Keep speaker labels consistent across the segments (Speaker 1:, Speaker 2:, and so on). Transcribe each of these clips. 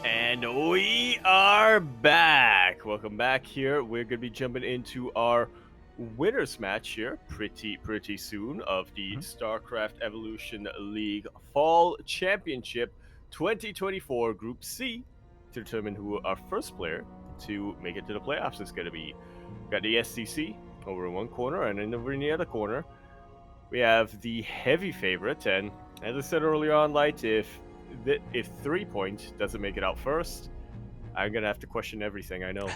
Speaker 1: And we are back. Welcome back here. We're going to be jumping into our winners match here pretty soon of the StarCraft Evolution League Fall Championship 2024 Group C to determine who our first player to make it to the playoffs is going to be. We've got the SEC over in one corner, and then over in the other corner we have the heavy favorite. And as I said earlier on, Light, if 3-point doesn't make it out first, I'm gonna have to question everything I know.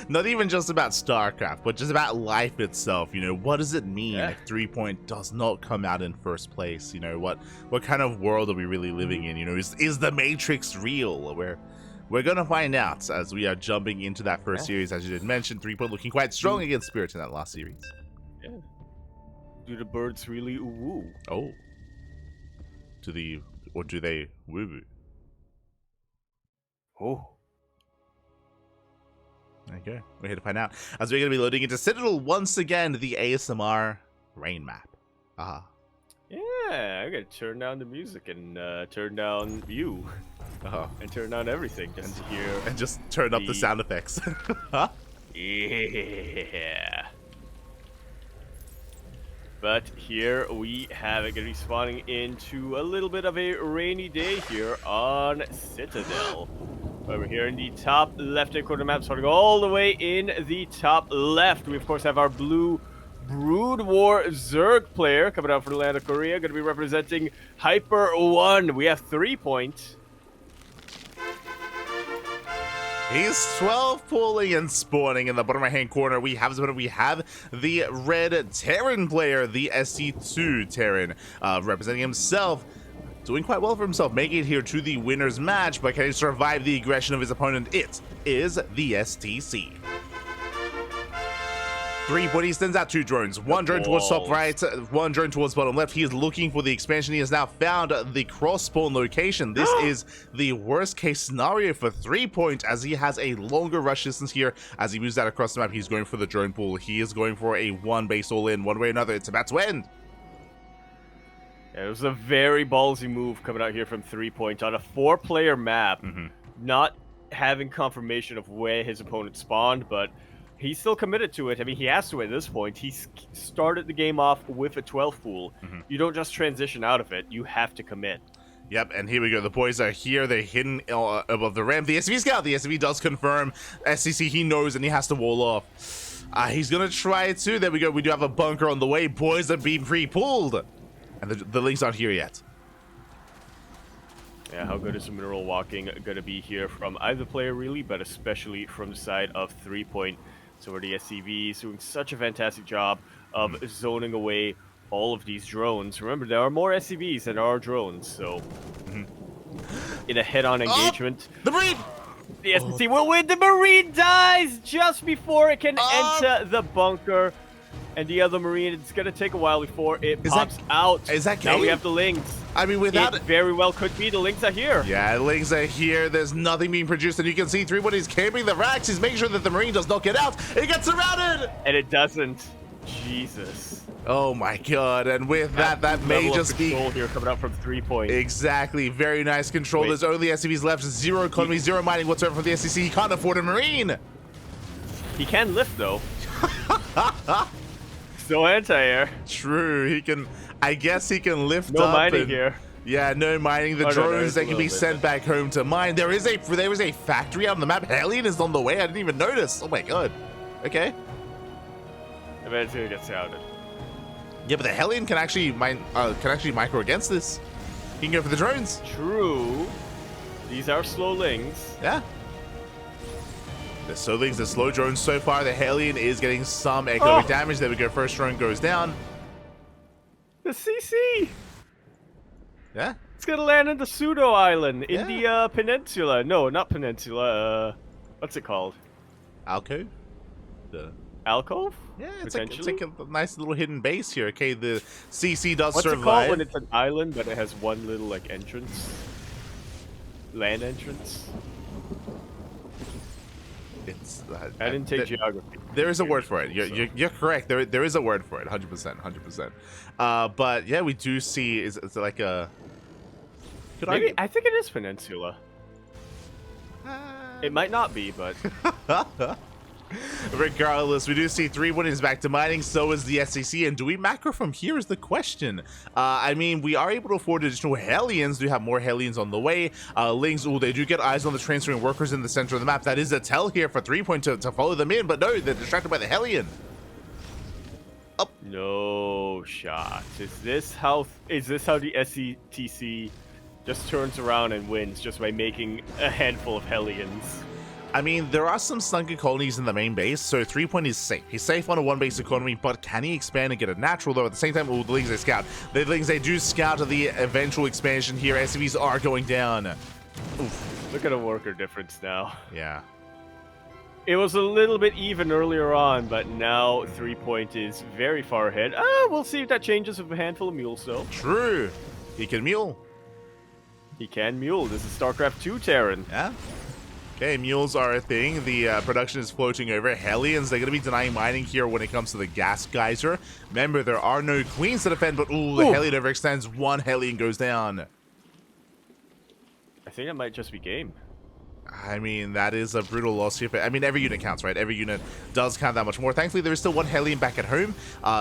Speaker 2: Not even just about StarCraft, but just about life itself. You know, what does it mean if 3-point does not come out in first place? You know, what kind of world are we really living in? You know, is the Matrix real? We're gonna find out as we are jumping into that first series. As you did mention, 3-point looking quite strong against Spirit in that last series.
Speaker 1: Yeah. Do the birds really woo?
Speaker 2: Oh. Or do they woo-woo?
Speaker 1: Oh.
Speaker 2: Okay, we're here to find out. As we're going to be loading into Citadel once again, the ASMR rain map. Aha.
Speaker 1: Yeah, I gotta turn down the music and turn down view. And turn down everything just to hear.
Speaker 2: And just turn up the sound effects.
Speaker 1: Yeah. But here we have it, going to be spawning into a little bit of a rainy day here on Citadel. Over here in the top left-hand corner map, starting all the way in the top left, we of course have our blue Brood War Zerg player coming out from the land of Korea, going to be representing Hyper 1. We have 3-point.
Speaker 2: He's 12 pulling and spawning in the bottom right hand corner. We have the red Terran player, the SC2 Terran, representing himself, doing quite well for himself, making it here to the winner's match, but can he survive the aggression of his opponent? It is the STC. 3-point, he sends out 2 drones. One drone towards top right, one drone towards bottom left. He is looking for the expansion. He has now found the cross spawn location. This is the worst case scenario for 3-point, as he has a longer rush distance here. As he moves that across the map, he's going for the drone pool. He is going for a 1 base all in, one way or another. It's about to end.
Speaker 1: Yeah, it was a very ballsy move coming out here from 3-point on a 4-player map, not having confirmation of where his opponent spawned, but he's still committed to it. I mean, he has to at this point. He started the game off with a 12 pool. You don't just transition out of it. You have to commit.
Speaker 2: Yep, and here we go. The boys are here. They're hidden above the ramp. The SV scout. The SV does confirm. SCC, he knows, and he has to wall off. He's going to try it too. There we go. We do have a bunker on the way. Boys are being pre-pulled. And the links aren't here yet.
Speaker 1: Yeah, how good is the mineral walking going to be here from either player, really, but especially from the side of 3-point. So where the SCV is doing such a fantastic job of zoning away all of these drones. Remember, there are more SCVs than there are drones, so in a head-on engagement,
Speaker 2: the Marine!
Speaker 1: The SCC will win. The Marine dies just before it can enter the bunker. And the other Marine, it's going to take a while before it pops out.
Speaker 2: Is that
Speaker 1: Now we have the Lings.
Speaker 2: I mean, without it
Speaker 1: very well could be. The Lings are here.
Speaker 2: Yeah, the Lings are here. There's nothing being produced, and you can see 3-point is camping the racks. He's making sure that the Marine does not get out. It gets surrounded!
Speaker 1: And it doesn't. Jesus.
Speaker 2: Oh my god, and with that may just be
Speaker 1: control here coming out from 3-point.
Speaker 2: Exactly, very nice control. There's only SCVs left, 0 economy, 0 mining whatsoever from the SCC. He can't afford a Marine.
Speaker 1: He can lift though. Still anti-air.
Speaker 2: True, he can. I guess he can lift
Speaker 1: no
Speaker 2: up.
Speaker 1: No mining here.
Speaker 2: Yeah, no mining. The drones that can be sent back home to mine. There was a factory on the map. Hellion is on the way. I didn't even notice. Oh my god. Okay.
Speaker 1: I bet it's gonna get sounded.
Speaker 2: Yeah, but the Hellion can actually micro against this. He can go for the drones.
Speaker 1: True. These are slow Lings.
Speaker 2: Yeah. The slow Lings, the slow drones so far. The Hellion is getting some economic damage. There we go. First drone goes down.
Speaker 1: The CC.
Speaker 2: Yeah.
Speaker 1: It's gonna land in the pseudo island in the peninsula. No, not peninsula. What's it called?
Speaker 2: Alcove. The
Speaker 1: alcove?
Speaker 2: Yeah, it's like a nice little hidden base here. Okay, the CC does
Speaker 1: What's
Speaker 2: survive.
Speaker 1: What's it called when it's an island but it has one little like entrance? Land entrance?
Speaker 2: It's
Speaker 1: I didn't take geography.
Speaker 2: There is a word for it. You're correct. There is a word for it. 100%. But yeah, we do see it's like a.
Speaker 1: Maybe I think it is peninsula. It might not be, but
Speaker 2: regardless, we do see 3-1 is back to mining, so is the SEC, and do we macro from here is the question. I mean, we are able to afford additional Hellions. Do have more Hellions on the way. Lings, oh, they do get eyes on the transferring workers in the center of the map. That is a tell here for 3-point to follow them in, but no, they're distracted by the Hellion.
Speaker 1: No shot. Is this how the SETC just turns around and wins just by making a handful of Hellions?
Speaker 2: I mean, there are some sunken colonies in the main base, so 3-point is safe. He's safe on a one-base economy, but can he expand and get a natural, though? At the same time, oh, the Lings, they scout. The Lings, they do scout the eventual expansion here. SCVs are going down. Oof.
Speaker 1: Look at a worker difference now.
Speaker 2: Yeah.
Speaker 1: It was a little bit even earlier on, but now 3-point is very far ahead. We'll see if that changes with a handful of mules, though.
Speaker 2: True. He can mule.
Speaker 1: He can mule. This is StarCraft 2, Terran.
Speaker 2: Yeah. Okay, mules are a thing. The production is floating over. Hellions, they're going to be denying mining here when it comes to the gas geyser. Remember, there are no queens to defend, but ooh, the Hellion overextends. One Hellion goes down.
Speaker 1: I think that might just be game.
Speaker 2: I mean, that is a brutal loss here. I mean, every unit counts, right? Every unit does count that much more. Thankfully, there is still one Hellion back at home,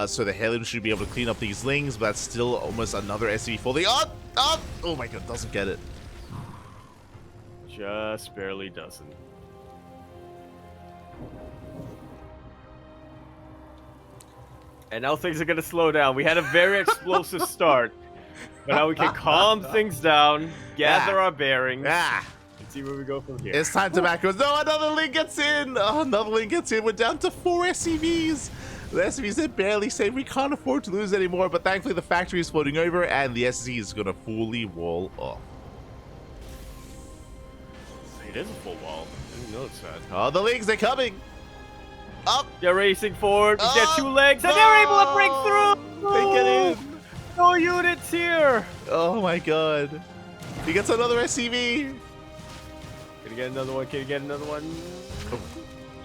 Speaker 2: so the Hellion should be able to clean up these Lings, but that's still almost another SV fully. Oh my god, doesn't get it.
Speaker 1: Just barely doesn't. And now things are going to slow down. We had a very explosive start, but now we can calm things down, gather our bearings, and see where we go from here.
Speaker 2: It's time to macros. No, another Ling gets in. Oh, another Ling gets in. We're down to 4 SCVs. The SCVs are barely safe. We can't afford to lose anymore, but thankfully the factory is floating over, and the SC is going to fully wall off.
Speaker 1: It is a full wall. I didn't notice that.
Speaker 2: Oh, the Lings, they're coming. Up.
Speaker 1: They're racing forward. They're 2 legs, and they're able to break through.
Speaker 2: They get in.
Speaker 1: No units here.
Speaker 2: Oh my god. He gets another SCV.
Speaker 1: Can he get another one? Can he get another one? Oh.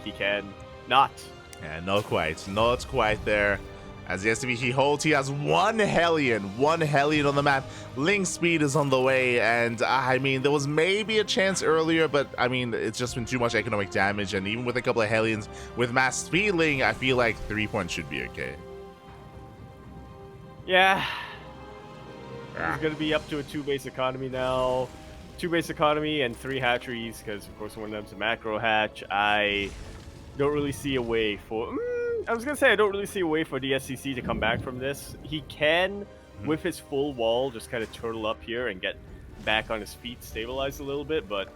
Speaker 1: He can. Not.
Speaker 2: Yeah, not quite. Not quite there. As the SCV he holds, he has one Hellion on the map. Ling speed is on the way, and I mean, there was maybe a chance earlier, but I mean, it's just been too much economic damage, and even with a couple of Hellions with mass speed Ling, I feel like 3-point should be okay.
Speaker 1: Yeah. He's going to be up to a 2-base economy now. 2-base economy and 3 hatcheries, because of course one of them's a macro hatch. I don't really see a way for... I was going to say I don't really see a way for the SCC to come back from this. He can, with his full wall, just kind of turtle up here and get back on his feet, stabilize a little bit, but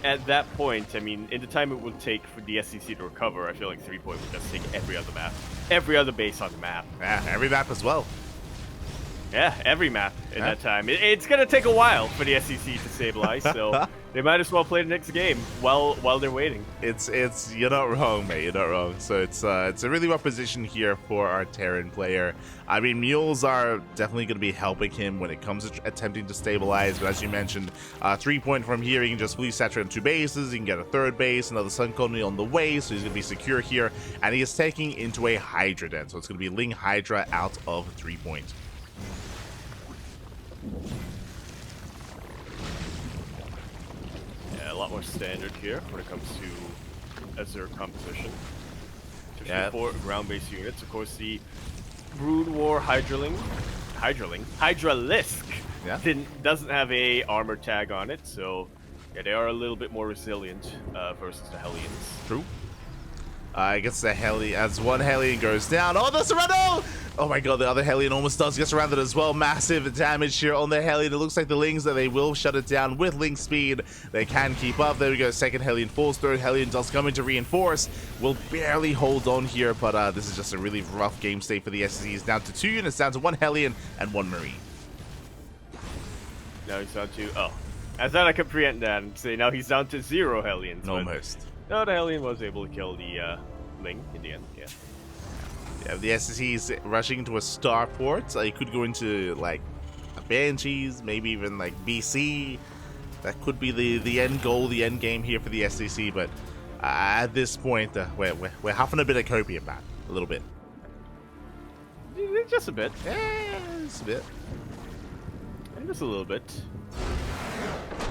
Speaker 1: at that point, I mean, in the time it would take for the SCC to recover, I feel like 3-point would just take every other map. Every other base on the map.
Speaker 2: Yeah, every map as well.
Speaker 1: Yeah, every map in that time. It's going to take a while for the SEC to stabilize, so they might as well play the next game while they're waiting.
Speaker 2: It's you're not wrong, mate. You're not wrong. So it's a really rough position here for our Terran player. I mean, mules are definitely going to be helping him when it comes to attempting to stabilize. But as you mentioned, 3-point from here, he can just fully saturate on 2 bases. He can get a 3rd base, another Sun Colony on the way, so he's going to be secure here. And he is taking into a Hydra den, so it's going to be Ling Hydra out of 3-point.
Speaker 1: Yeah, a lot more standard here when it comes to Azure composition.
Speaker 2: Yeah.
Speaker 1: 4 ground-based units. Of course, the Brood War Hydralisk doesn't have a armor tag on it, so yeah, they are a little bit more resilient versus the Hellions.
Speaker 2: True. I guess the Hellion, as one Hellion goes down. Oh, the Sereno! Oh my god, the other Hellion almost does get surrounded as well. Massive damage here on the Hellion. It looks like the Lings that they will shut it down with Ling speed. They can keep up. There we go. Second Hellion falls. 3rd Hellion does come in to reinforce. Will barely hold on here, but this is just a really rough game state for the SCs. Down to 2 units, down to 1 Hellion and 1 Marine.
Speaker 1: Now he's down to... Oh. I thought I could preempt that and say now he's down to 0 Hellions.
Speaker 2: Almost.
Speaker 1: No, the Hellion was able to kill the Ling in the end, yeah.
Speaker 2: Yeah, the SSC is rushing into a starport. You could go into, like, a Banshees, maybe even, like, BC. That could be the end goal, the end game here for the SCC, but at this point, we're having a bit of copium back. A little bit.
Speaker 1: Just a bit.
Speaker 2: Yeah, just a bit.
Speaker 1: Just a little bit.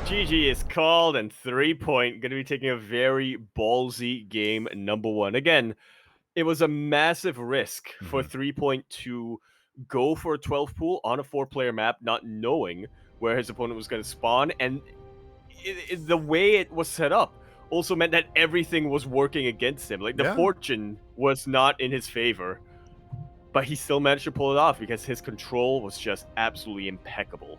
Speaker 1: GG is called, and 3-point going to be taking a very ballsy game number 1. Again, it was a massive risk for 3-point to go for a 12 pool on a 4-player map, not knowing where his opponent was going to spawn, and the way it was set up also meant that everything was working against him. Like, the fortune was not in his favor, but he still managed to pull it off because his control was just absolutely impeccable.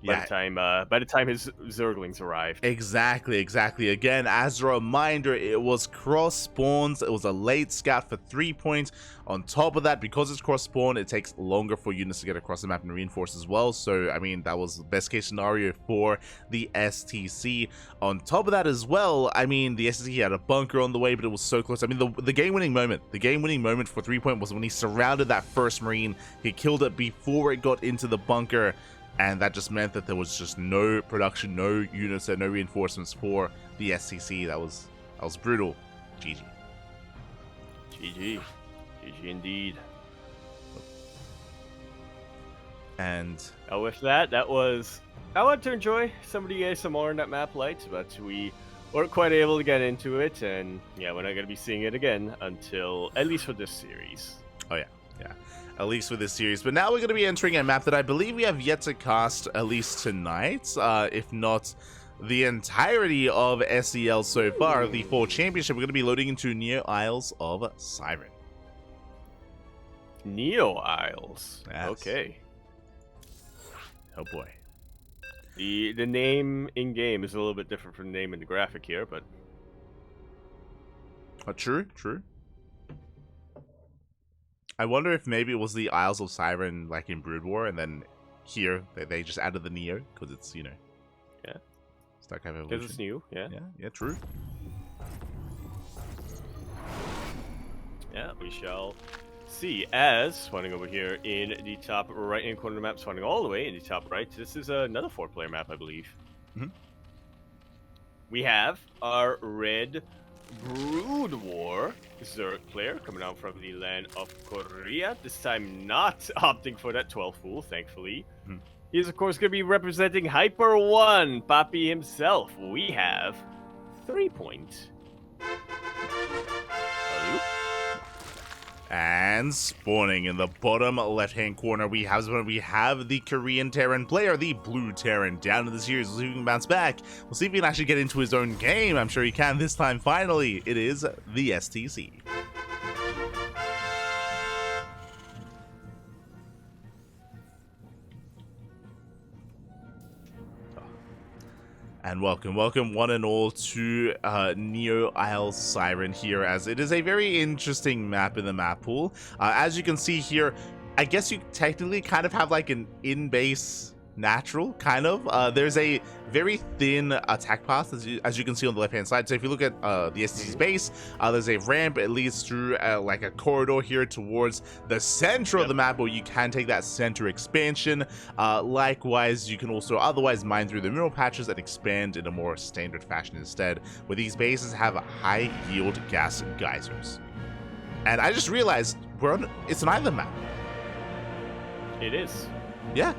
Speaker 2: Yeah.
Speaker 1: By the time his Zerglings arrived.
Speaker 2: Exactly. Again, as a reminder, it was cross spawns. It was a late scout for 3-point. On top of that, because it's cross spawn, it takes longer for units to get across the map and reinforce as well. So, I mean, that was the best case scenario for the STC. On top of that as well, I mean, the STC had a bunker on the way, but it was so close. I mean, the game-winning moment for 3-point was when he surrounded that first Marine. He killed it before it got into the bunker. And that just meant that there was just no production, no units, and no reinforcements for the STC. That was brutal. GG.
Speaker 1: GG indeed.
Speaker 2: And
Speaker 1: with that was... I wanted to enjoy some of the ASMR in that map light, but we weren't quite able to get into it, and yeah, we're not going to be seeing it again until, at least for this series.
Speaker 2: Oh yeah. At least for this series. But now we're going to be entering a map that I believe we have yet to cast, at least tonight, if not the entirety of SEL so far. The Fall Championship, we're going to be loading into Neo Isles of Siren.
Speaker 1: Neo Isles?
Speaker 2: Yes.
Speaker 1: Okay.
Speaker 2: Oh boy.
Speaker 1: The name in-game is a little bit different from the name in the graphic here, but...
Speaker 2: True. I wonder if maybe it was the Isles of Siren, like in Brood War, and then here they just added the Neo because it's, you know, StarCraft Evolution.
Speaker 1: Because it's new, yeah,
Speaker 2: true.
Speaker 1: Yeah, we shall see. As spawning over here in the top right-hand corner of the map, spawning all the way in the top right. This is another 4-player map, I believe. We have our red Brood War Zerg player coming out from the land of Korea. This time not opting for that 12 pool, thankfully. He's of course going to be representing Hyper 1, Papi himself. We have 3-point.
Speaker 2: And spawning in the bottom left-hand corner, we have the Korean Terran player, the blue Terran, down to the series. We'll see if he can bounce back. We'll see if he can actually get into his own game. I'm sure he can this time, finally. It is the STC. And welcome one and all to Neo Isles Siren here, as it is a very interesting map in the map pool. As you can see here, I guess you technically kind of have like an in-base natural, kind of. There's a very thin attack path, as you can see on the left-hand side. So if you look at the STC's base, there's a ramp. It leads through like a corridor here towards the center of the map, where you can take that center expansion. Likewise, you can also otherwise mine through the mineral patches and expand in a more standard fashion instead, where these bases have high-yield gas geysers. And I just realized it's an island map.
Speaker 1: It is.
Speaker 2: Yeah.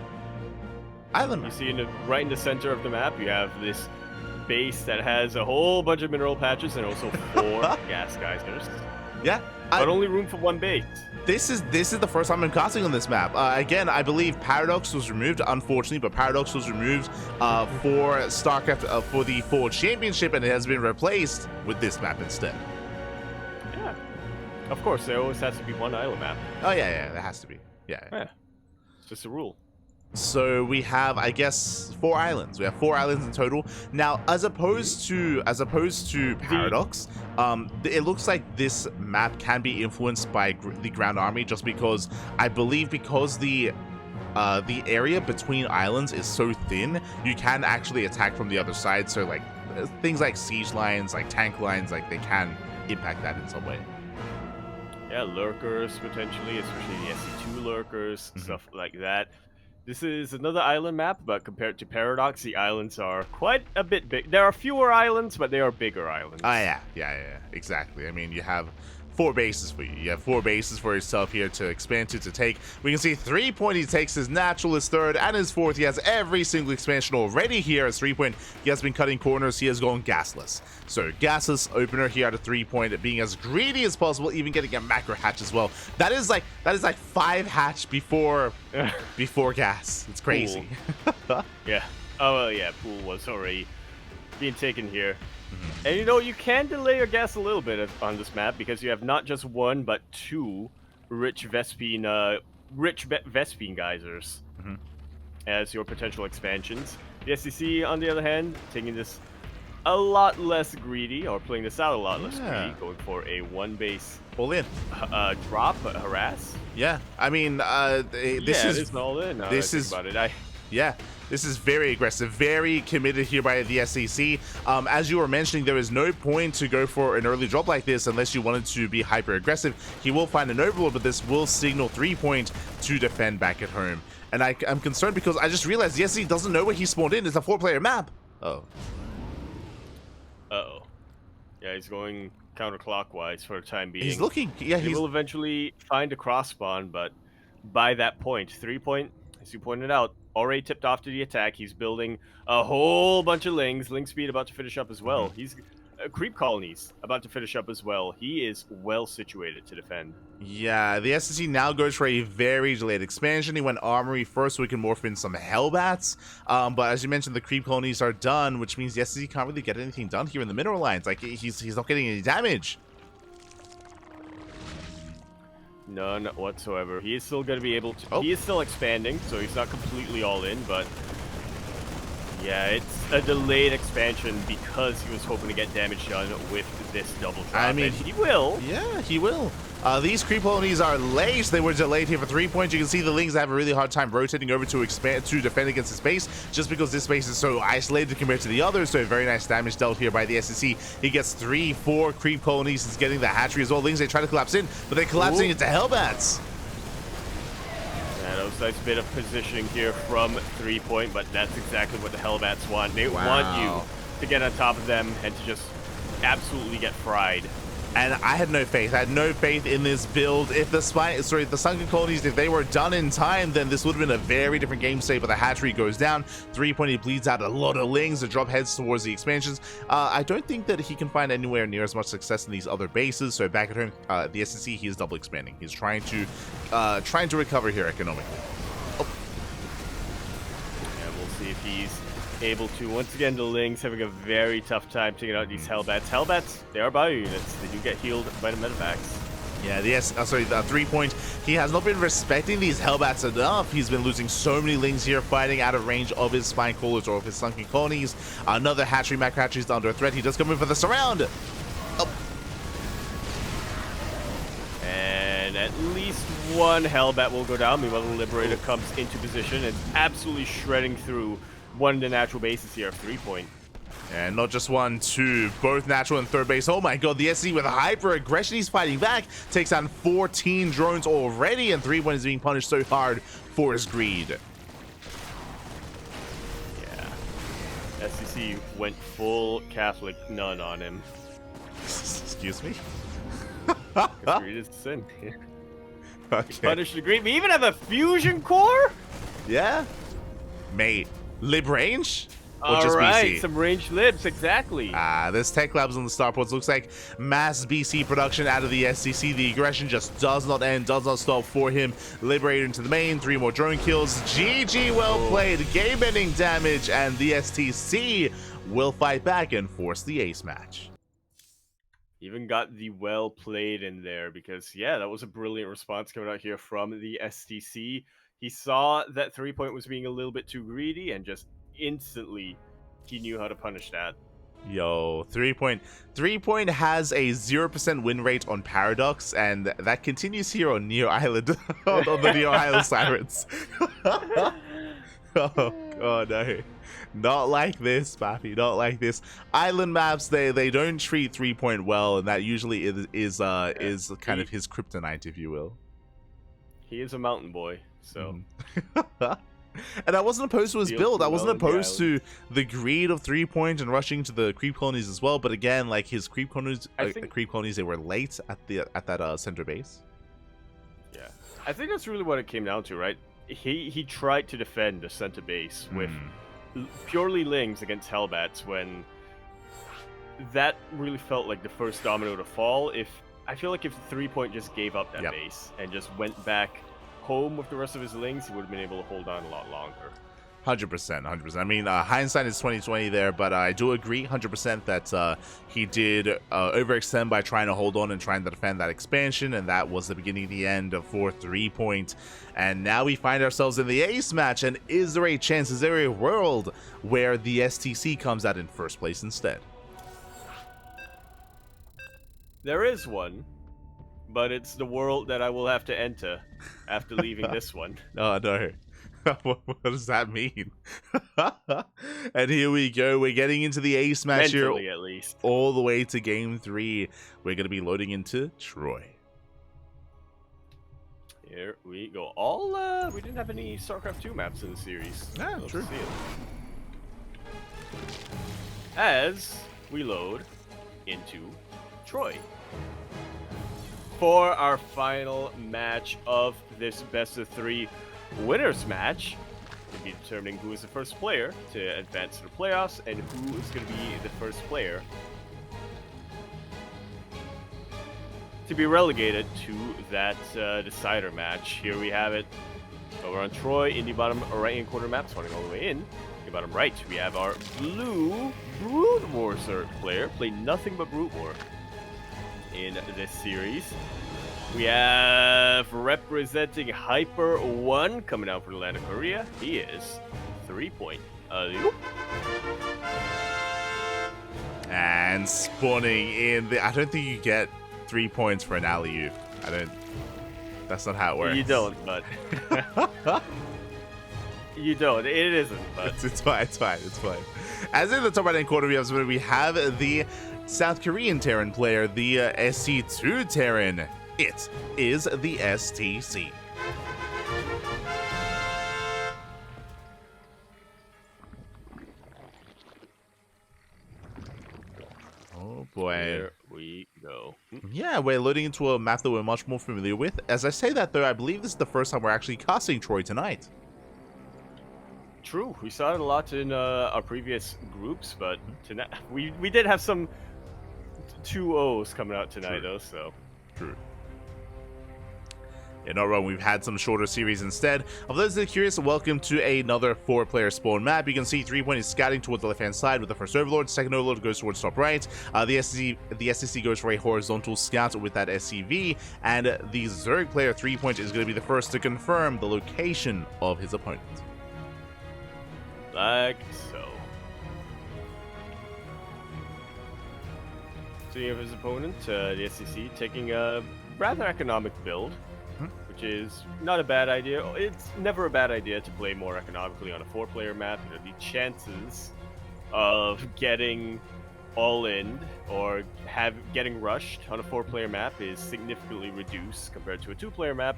Speaker 2: Island map.
Speaker 1: You see right in the center of the map, you have this base that has a whole bunch of mineral patches and also 4 gas geysers.
Speaker 2: Yeah.
Speaker 1: But only room for 1 base.
Speaker 2: This is the first time I'm casting on this map. Again, I believe Paradox was removed, unfortunately, but Paradox was removed for StarCraft for the Fall Championship, and it has been replaced with this map instead.
Speaker 1: Yeah. Of course, there always has to be 1 island map.
Speaker 2: Oh yeah, there has to be. Yeah.
Speaker 1: It's just a rule.
Speaker 2: So we have, I guess, 4 islands. We have 4 islands in total. Now, as opposed to Paradox, it looks like this map can be influenced by the ground army, just because I believe the area between islands is so thin, you can actually attack from the other side. So like things like siege lines, like tank lines, like they can impact that in some way.
Speaker 1: Yeah, lurkers potentially, especially the SC2 lurkers, stuff like that. This is another island map, but compared to Paradox, the islands are quite a bit big. There are fewer islands, but they are bigger islands.
Speaker 2: Oh, yeah, exactly. I mean, you have 4 bases for you. You have 4 bases for yourself here to expand to take. We can see 3-point, he takes his natural, his third, and his fourth. He has every single expansion already here as 3-point. He has been cutting corners. He has gone gasless. So gasless opener here at a 3-point, being as greedy as possible, even getting a macro hatch as well. That is like 5 hatch before gas. It's crazy.
Speaker 1: Yeah. Oh well, yeah. Pool was already being taken here. And you know, you can delay your gas a little bit on this map because you have not just 1 but 2 rich Vespine geysers as your potential expansions. The SEC, on the other hand, taking this a lot less greedy, or playing this out a lot less greedy, going for a 1 base
Speaker 2: all in
Speaker 1: drop, harass.
Speaker 2: Yeah, I mean, this is
Speaker 1: all in.
Speaker 2: This is
Speaker 1: about it.
Speaker 2: Yeah, this is very aggressive, very committed here by the SEC. As you were mentioning, there is no point to go for an early drop like this unless you wanted to be hyper aggressive. He will find an overlord, but this will signal 3-point to defend back at home. And I'm concerned because I just realized the SEC doesn't know where he spawned in. It's a 4-player map. Oh.
Speaker 1: Uh-oh. Yeah, he's going counterclockwise for the time being.
Speaker 2: He's looking. Yeah,
Speaker 1: he will eventually find a cross spawn, but by that point, 3-point, as you pointed out, already tipped off to the attack. He's building a whole bunch of lings. Ling speed about to finish up as well. He's creep colonies about to finish up as well. He is well situated to defend.
Speaker 2: Yeah, the SEC now goes for a very delayed expansion. He went armory first so we can morph in some Hellbats. But as you mentioned, the creep colonies are done, which means the SEC can't really get anything done here in the mineral lines. Like, he's not getting any damage.
Speaker 1: None whatsoever. He is still going to be able to... He is still expanding, so he's not completely all in, but... Yeah, it's a delayed expansion because he was hoping to get damage done with this double drop. I mean, and he will.
Speaker 2: Yeah, he will. These creep colonies are late. They were delayed here for 3-point. You can see the Lings have a really hard time rotating over to expand to defend against this base, just because this base is so isolated compared to the others. So very nice damage dealt here by the SEC. He gets 3-4 creep colonies. He's getting the hatchery as well. Lings, they try to collapse in, but they're collapsing into Hellbats.
Speaker 1: Yeah, that was a nice bit of positioning here from 3-point, but that's exactly what the Hellbats want. They want you to get on top of them and to just absolutely get fried.
Speaker 2: And I had no faith. I had no faith in this build. If the sunken colonies, if they were done in time, then this would have been a very different game state. But the hatchery goes down. 3-point, he bleeds out a lot of Lings. The drop heads towards the expansions. I don't think that he can find anywhere near as much success in these other bases. So back at home, the SEC, he is double expanding. He's trying to recover here economically.
Speaker 1: Yeah, we'll see if he's able to. Once again, the Lings having a very tough time taking out these Hellbats. Hellbats, they are bio units. They do get healed by the medevacs.
Speaker 2: Yeah, the 3-point, he has not been respecting these Hellbats enough. He's been losing so many Lings here, fighting out of range of his spine crawlers or of his sunken colonies. Another hatchery, macro hatchery is under threat. He does come in for the surround.
Speaker 1: And at least one Hellbat will go down. Meanwhile, the Liberator comes into position and absolutely shredding through one of the natural bases here of 3-point.
Speaker 2: And not just 1, 2, both natural and third base. Oh my god, the SC with hyper aggression, he's fighting back. Takes down 14 drones already, and 3-point is being punished so hard for his greed.
Speaker 1: Yeah. SEC went full Catholic nun on him.
Speaker 2: Excuse me?
Speaker 1: Greed is sin.
Speaker 2: Okay.
Speaker 1: Punished the greed. We even have a fusion core?
Speaker 2: Yeah. Mate. Lib range?
Speaker 1: Alright, some ranged libs, exactly.
Speaker 2: There's tech labs on the starports. Looks like mass BC production out of the SCC. The aggression just does not end, does not stop for him. Liberator into the main, 3 more drone kills. GG, well played. Game-ending damage, and the STC will fight back and force the ace match.
Speaker 1: Even got the well played in there because, yeah, that was a brilliant response coming out here from the STC. He saw that 3-point was being a little bit too greedy and just instantly he knew how to punish that.
Speaker 2: Yo, 3-point has a 0% win rate on Paradox, and that continues here on Neo Island, on the Neo Island Sirens. Oh god, no. Not like this, Pappy, not like this. Island maps, they don't treat 3-point well, and that usually is kind of his kryptonite, if you will.
Speaker 1: He is a mountain boy, so.
Speaker 2: And I wasn't opposed to his
Speaker 1: Deal
Speaker 2: build.
Speaker 1: too
Speaker 2: I wasn't
Speaker 1: well in the
Speaker 2: opposed to the greed of 3-point and rushing to the creep colonies as well. But again, like his creep colonies, they were late at that center base.
Speaker 1: Yeah, I think that's really what it came down to, right? He tried to defend the center base with purely Lings against Hellbats when that really felt like the first domino to fall. I feel like if 3-point just gave up that base and just went back home with the rest of his Lings, he would have been able to hold on a lot longer.
Speaker 2: 100%. I mean, hindsight is 20/20 there, but I do agree 100% that he did overextend by trying to hold on and trying to defend that expansion, and that was the beginning of the end for 3-point. And now we find ourselves in the ace match, and is there a chance, is there a world where the STC comes out in first place instead?
Speaker 1: There is one, but it's the world that I will have to enter after leaving this one.
Speaker 2: Oh, no. What does that mean? And here we go. We're getting into the ace match
Speaker 1: Mentally,
Speaker 2: here,
Speaker 1: at least.
Speaker 2: all the way to game 3. We're going to be loading into Troy.
Speaker 1: Here we go. We didn't have any StarCraft 2 maps in the series.
Speaker 2: Yeah, true.
Speaker 1: As we load into Troy for our final match of this best-of-3 winners match, to be determining who is the first player to advance to the playoffs and who is going to be the first player to be relegated to that decider match. Here we have it over on Troy in the bottom right-hand corner map, running all the way in the bottom right. We have our blue Brood War player, played nothing but Brood War in this series. We have representing Hyper 1 coming out from the land of Korea. He is 3-point.
Speaker 2: And spawning in I don't think you get 3 points for an alley-oop. That's not how it works.
Speaker 1: You don't, but you don't. It isn't, but
Speaker 2: it's fine. As in the top right-hand corner, we have the South Korean Terran player, the SC2 Terran. It is the STC. Oh boy.
Speaker 1: Here we go.
Speaker 2: Yeah, we're loading into a map that we're much more familiar with. As I say that, though, I believe this is the first time we're actually casting Troy tonight.
Speaker 1: True. We saw it a lot in our previous groups, but tonight we did have some 2-0s coming out tonight, though, so.
Speaker 2: True. You're not wrong, we've had some shorter series instead. Of those that are curious, welcome to another 4-player spawn map. You can see 3-point is scouting towards the left-hand side with the first Overlord. Second Overlord goes towards top right. The STC goes for a horizontal scout with that SCV. And the Zerg player 3-point is going to be the first to confirm the location of his opponent.
Speaker 1: Like so. Seeing of his opponent, the SEC taking a rather economic build, which is not a bad idea. It's never a bad idea to play more economically on a 4-player map. You know, the chances of getting all-in or getting rushed on a 4-player map is significantly reduced compared to a 2-player map,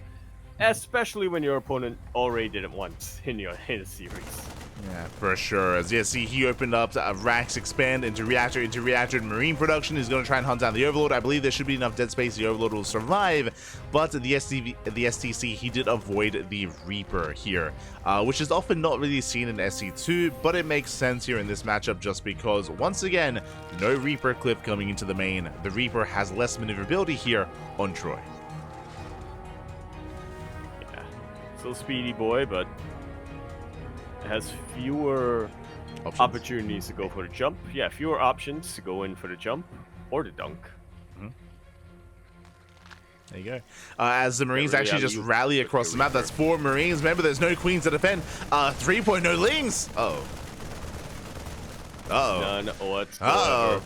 Speaker 1: especially when your opponent already did it once in a series.
Speaker 2: Yeah, for sure. As you see, he opened up Racks Expand into Reactor, and Marine Production. He's going to try and hunt down the Overlord. I believe there should be enough dead space. The Overlord will survive, but the STC, he did avoid the Reaper here, which is often not really seen in SC2, but it makes sense here in this matchup just because, once again, no Reaper clip coming into the main. The Reaper has less maneuverability here on Troy.
Speaker 1: Yeah, still speedy boy, but has fewer opportunities to go for the jump. Yeah, fewer options to go in for the jump or the dunk.
Speaker 2: There you go. As the Marines actually just rally across the map. That's 4 Marines. Remember, there's no Queens to defend. 3-point, no Lings. Uh-oh.
Speaker 1: None whatsoever.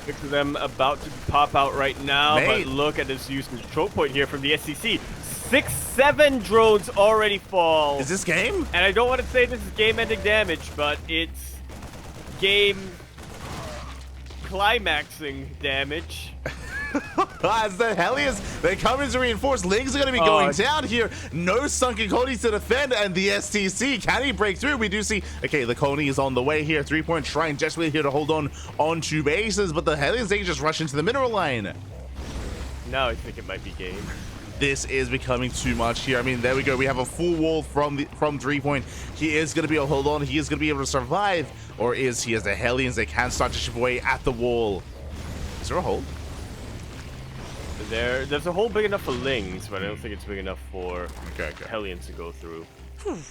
Speaker 1: 6 of them about to pop out right now, but look at this use of control point here from the SCC. 6-7 drones already fall.
Speaker 2: Is this game?
Speaker 1: And I don't want to say this is game-ending damage, but it's game climaxing damage
Speaker 2: As the Hellions, they come in to reinforce. Lings are going to be going down here. No sunken colonies to defend, and the STC, can he break through? We do see, okay, the colony is on the way here. 3-point trying desperately here to hold on 2 bases, but the Hellions, they can just rush into the mineral line.
Speaker 1: Now I think it might be game.
Speaker 2: This is becoming too much here. I mean, there we go. We have a full wall from 3-point. He is going to be able to hold on. He is going to be able to survive. Or is he, as the Hellions, they can start to chip away at the wall. Is there a hole?
Speaker 1: There's a hole big enough for Lings, but I don't think it's big enough for
Speaker 2: okay.
Speaker 1: Hellions to go through.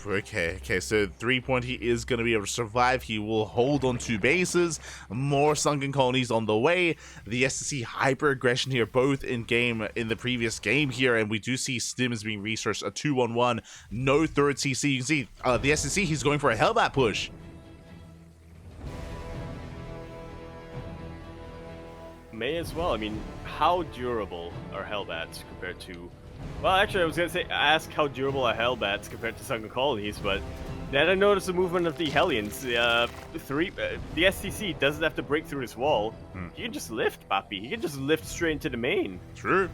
Speaker 2: Okay, so 3-point, he is going to be able to survive. He will hold on 2 bases. More sunken colonies on the way. The SEC hyper aggression here, both in the previous game here, and we do see Stim is being researched. A 2-on-1, no third CC. You can see the SEC, he's going for a Hellbat push.
Speaker 1: May as well. I mean, how durable are Hellbats compared to... Well, actually, I was going to say, ask how durable are Hellbats compared to sunken colonies, but then I noticed the movement of the Hellions. The STC doesn't have to break through this wall. He can just lift, Papi. He can just lift straight into the main.
Speaker 2: True,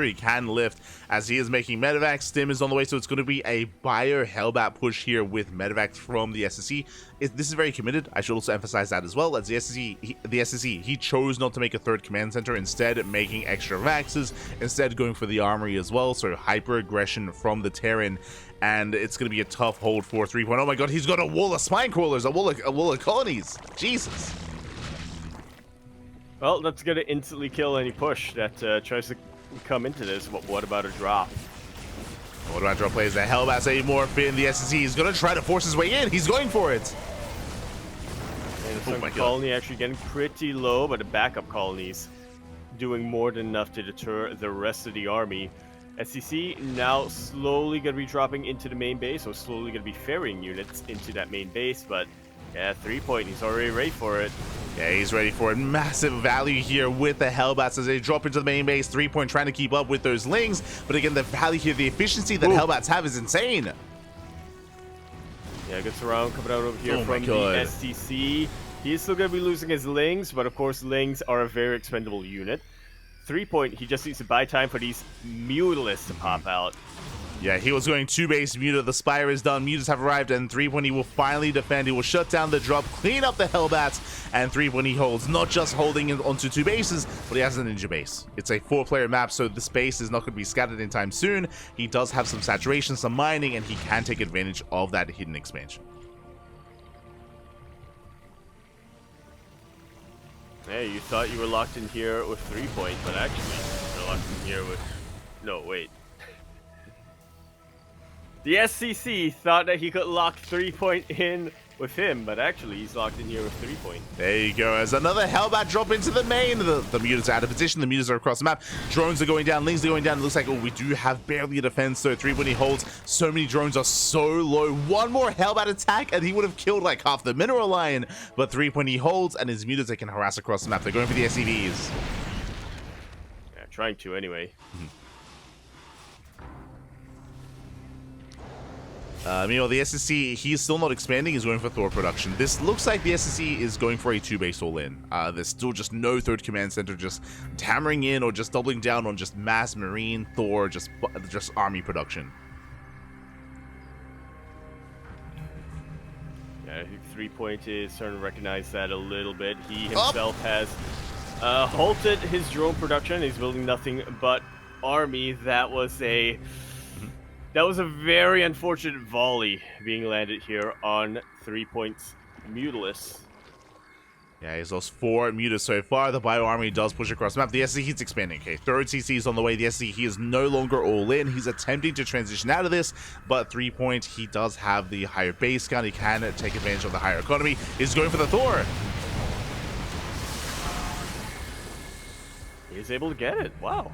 Speaker 2: he can lift as he is making medevacs. Stim is on the way, so it's going to be a Bio Hellbat push here with medevacs from the SSC. This is very committed. I should also emphasize that as well. As the SSC, he chose not to make a third command center, instead making extra vaxes, instead going for the armory as well. So hyper aggression from the Terran, and it's going to be a tough hold for 3-point. Oh my god, he's got a wall of spine crawlers, a wall of colonies. Jesus.
Speaker 1: Well, that's going to instantly kill any push that tries to come into this. What about a drop?
Speaker 2: What about drop plays? The Hellbats Amorph in. The SSC is going to try to force his way in. He's going for it.
Speaker 1: And the sunken colony actually getting pretty low, but the backup colonies doing more than enough to deter the rest of the army. SEC now slowly going to be dropping into the main base, so slowly going to be ferrying units into that main base, but yeah, 3-point, he's already ready for it.
Speaker 2: Yeah, he's ready for it. Massive value here with the Hellbats as they drop into the main base. 3-point trying to keep up with those Lings, but again, the value here, the efficiency that Hellbats have is insane.
Speaker 1: Yeah, good surround coming out over here from the STC. He is still going to be losing his Lings, but of course, Lings are a very expendable unit. 3-point, he just needs to buy time for these Mutalists to pop out.
Speaker 2: Yeah, he was going 2-base Muta. The Spire is done. Mutas have arrived, and 3-point, he will finally defend. He will shut down the drop, clean up the Hellbats, and 3-point, he holds. Not just holding onto 2 bases, but he has a ninja base. It's a 4-player map, so this base is not going to be scattered in time soon. He does have some saturation, some mining, and he can take advantage of that hidden expansion.
Speaker 1: Hey, you thought you were locked in here with 3-point, but actually, you're locked in here with... No, wait. The SCC thought that he could lock 3-point in with him, but actually he's locked in here with 3-point.
Speaker 2: There you go. As another Hellbat drop into the main. The Mutas are out of position. The Mutas are across the map. Drones are going down. Lings are going down. It looks like, oh, we do have barely a defense. So 3-point, he holds. So many drones are so low. One more Hellbat attack, and he would have killed like half the mineral line. But 3-point, he holds, and his Mutas, they can harass across the map. They're going for the SCVs.
Speaker 1: Yeah, trying to anyway.
Speaker 2: Meanwhile, the SSC, he's still not expanding. He's going for Thor production. This looks like the SSC is going for a 2-base all-in. There's still just no third command center, just hammering in or just doubling down on just mass Marine, Thor, just army production.
Speaker 1: Yeah, I think 3-point is starting to recognize that a little bit. He himself has halted his drone production. He's building nothing but army. That was a very unfortunate volley being landed here on 3-point's Mutalists.
Speaker 2: Yeah, he's lost 4 Mutas so far. The Bio Army does push across the map. The SC, he's expanding. Okay, third CC is on the way. The SC, he is no longer all in. He's attempting to transition out of this, but 3-point, he does have the higher base count. He can take advantage of the higher economy. He's going for the Thor.
Speaker 1: He's able to get it. Wow.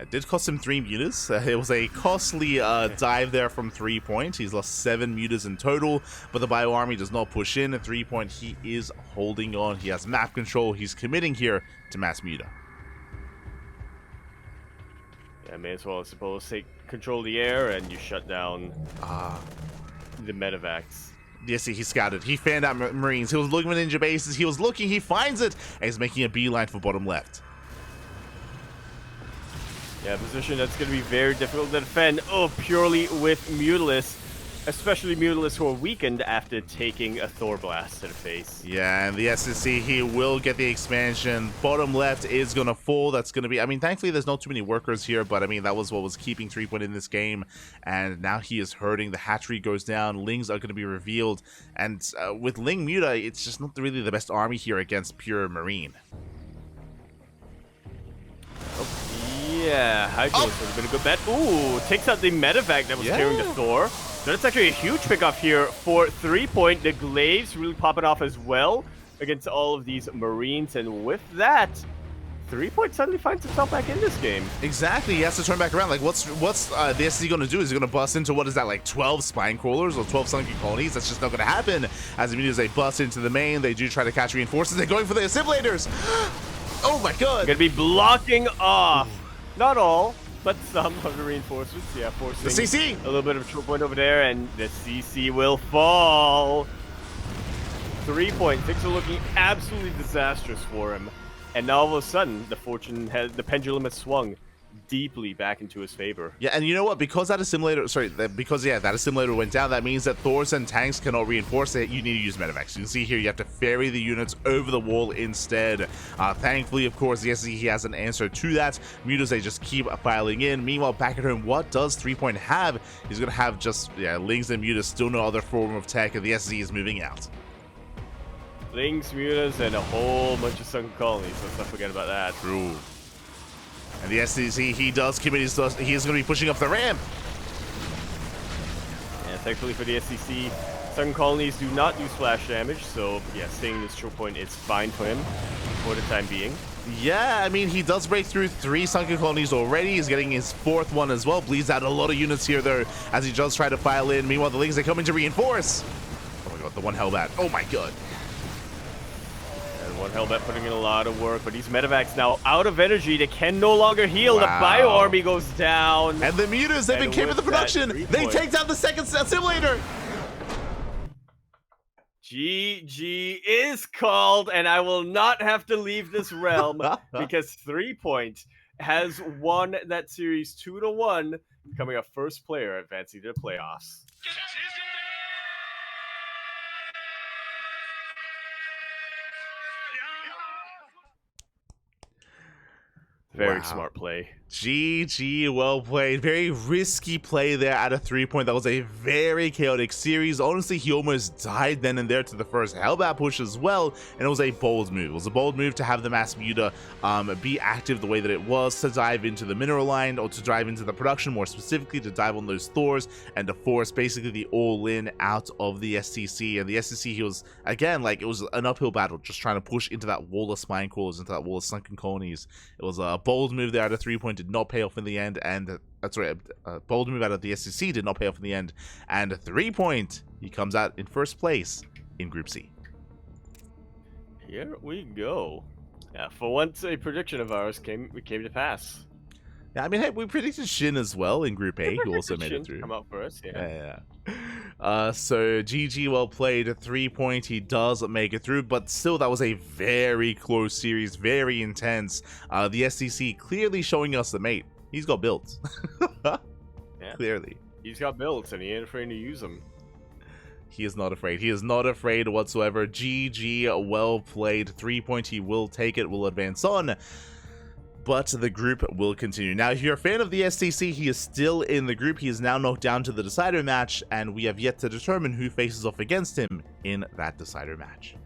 Speaker 2: It did cost him 3 mutas. It was a costly dive there from 3-point. He's lost 7 mutas in total, but the Bio Army does not push in. At 3-point, he is holding on. He has map control. He's committing here to mass muta.
Speaker 1: Yeah, may as well, I suppose, take control of the air and you shut down the medevacs.
Speaker 2: Yes, he scouted. He fanned out Marines. He was looking for ninja bases. He was looking. He finds it. And he's making a beeline for bottom left.
Speaker 1: Yeah, position that's going to be very difficult to defend. Oh, purely with Mutalisk. Especially Mutalisk who are weakened after taking a Thor Blast to the face.
Speaker 2: Yeah, and the SEC, he will get the expansion. Bottom left is going to fall. That's going to be... I mean, thankfully, there's not too many workers here, but I mean, that was what was keeping threepoint in this game. And now he is hurting. The hatchery goes down. Lings are going to be revealed. And with Ling Muta, it's just not really the best army here against pure Marine.
Speaker 1: Yeah, Hydro would have been a good bet. Ooh, takes out the medevac that was carrying the Thor. So that's actually a huge pickoff here for threepoint. The Glaives really popping off as well against all of these Marines. And with that, threepoint suddenly finds himself back in this game.
Speaker 2: Exactly, he has to turn back around. Like, what's the SEC going to do? Is he going to bust into, what is that, like 12 spine crawlers or 12 sunken colonies? That's just not going to happen. As immediately as they bust into the main, they do try to catch reinforcements. They're going for the assimilators. Oh my god.
Speaker 1: Gonna be blocking off. Not all, but some of the reinforcements. Yeah, forcing
Speaker 2: the CC.
Speaker 1: A little bit of a choke point over there, and the CC will fall. Threepoint. Things are looking absolutely disastrous for him. And now all of a sudden, the pendulum has swung deeply back into his favor.
Speaker 2: Yeah, and you know what? Because that assimilator went down, that means that Thors and tanks cannot reinforce it. You need to use medevacs. You can see here, you have to ferry the units over the wall instead. Thankfully, of course, the SEC has an answer to that. Mutas, they just keep filing in. Meanwhile, back at home, what does threepoint have? He's going to have just, Lings and Mutas, still no other form of tech, and the SEC is moving out.
Speaker 1: Lings, Mutas, and a whole bunch of sunken colonies. Let's not forget about that.
Speaker 2: True. And the STC, he does commit his thrust. He is going to be pushing up the ramp.
Speaker 1: And thankfully for the SEC, sunken colonies do not do splash damage, so yeah, staying in this choke point is fine for him for the time being.
Speaker 2: Yeah, I mean, he does break through 3 sunken colonies already. He's getting his 4th one as well. Bleeds out a lot of units here, though, as he does try to file in. Meanwhile, the Lings, they come in to reinforce. Oh my god, the one Hellbat. Oh my god.
Speaker 1: One Hellbat putting in a lot of work, but these medevacs now out of energy. They can no longer heal.
Speaker 2: Wow.
Speaker 1: The bio army goes down.
Speaker 2: And the Mutas, they've been came with the production. They take down the second assimilator.
Speaker 1: GG is called, and I will not have to leave this realm because threepoint has won that series 2-1, becoming a first player advancing to the playoffs. Very smart play.
Speaker 2: GG, well played. Very risky play there at a 3-point. That was a very chaotic series. Honestly, he almost died then and there to the first Hellbat push as well, and it was a bold move. It was a bold move to have the Mass Muta be active the way that it was, to dive into the mineral line, or to dive into the production, more specifically to dive on those Thors, and to force basically the all-in out of the STC. And the STC, he was, again, like, it was an uphill battle, just trying to push into that wall of spine crawlers, into that wall of sunken colonies. It was a bold move there at a 3-point, did not pay off in the end, and that's right, a bold move out of the SEC did not pay off in the end, and a 3-point, he comes out in first place in Group C.
Speaker 1: Here we go. Yeah, for once a prediction of ours came to pass.
Speaker 2: Yeah, I mean, hey, we predicted Shin as well in Group A, who also made it through.
Speaker 1: Come out for us,
Speaker 2: yeah. So GG, well played. A 3-point, he does make it through, but still, that was a very close series, very intense. The SEC clearly showing us the mate. He's got builds.
Speaker 1: Yeah.
Speaker 2: Clearly.
Speaker 1: He's got builds, and he ain't afraid to use them.
Speaker 2: He is not afraid. He is not afraid whatsoever. GG, well played. 3-point, he will take it, will advance on. But the group will continue. Now, if you're a fan of the STC, he is still in the group. He is now knocked down to the decider match, and we have yet to determine who faces off against him in that decider match.